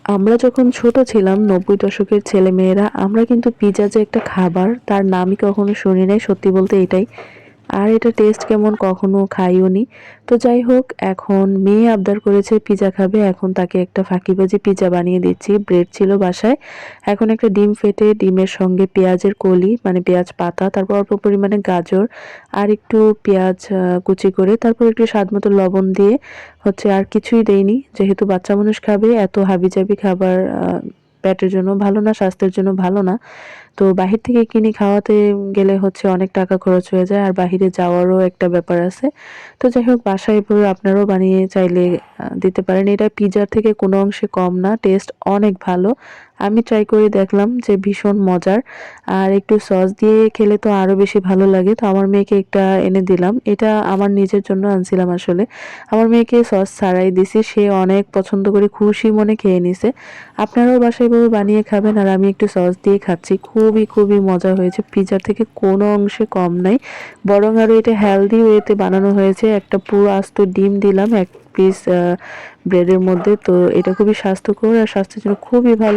আমরা যখন ছোট ছিলাম ৯০ দশকের ছেলেমেয়েরা আমরা কিন্তু পিজ্জা যে একটা খাবার তার নামই কখনো শুনি নাই, সত্যি বলতে এটাই। আর এটা টেস্ট কেমন কখনো খাইওনি। তো যাই হোক, এখন মেয়ে আবদার করেছে পিজ্জা খাবে, এখন তাকে একটা ফাঁকিবাজি পিজ্জা বানিয়ে দিচ্ছি। ব্রেড ছিল বাসায়, এখন একটা ডিম ফেটে ডিমের সঙ্গে পেঁয়াজের কলি মানে পেঁয়াজ পাতা, তারপর অল্প পরিমাণে গাজর আর একটু পেঁয়াজ কুচি করে, তারপর একটু স্বাদ মতো লবণ দিয়ে হচ্ছে, আর কিছুই দেইনি যেহেতু বাচ্চা মানুষ খাবে। এত হাবিজাবি খাবার পেটের জন্য ভালো না, স্বাস্থ্যের জন্য ভালো না। তো বাহির থেকে কিনে খাওয়াতে গেলে হচ্ছে অনেক টাকা খরচ হয়ে যায়, আর বাহিরে যাওয়ারও একটা ব্যাপার আছে। তো যাই হোক, বাসায় এভাবে আপনারাও বানিয়ে চাইলে দিতে পারেন। এটা পিজ্জার থেকে কোনো অংশে কম না, টেস্ট অনেক ভালো। আমি ট্রাই করে দেখলাম যে ভীষণ মজার। আর একটু সস দিয়ে খেলে তো আরো বেশি ভালো লাগে। তো আমার মেয়েকে একটা এনে দিলাম। এটা আমার নিজের জন্য আনছিলাম আসলে। আমার মেয়েকে সস ছাড়াই দিছি, সে অনেক পছন্দ করে খুশি মনে খেয়ে নিছে। আপনারাও বাসায় এভাবে বানিয়ে খাবেন, আর আমি একটু সস দিয়ে খাচ্ছি। খুবই খুবই মজা হয়েছে, পিজ্জার থেকে কোনো অংশে কম নাই, বরং আরো এটা হেলদি ওয়েতে বানানো হয়েছে। একটা পুরো আস্ত ডিম দিলাম এক পিস ব্রেডের মধ্যে। তো এটা খুবই স্বাস্থ্যকর আর স্বাস্থ্যের জন্য খুবই ভালো।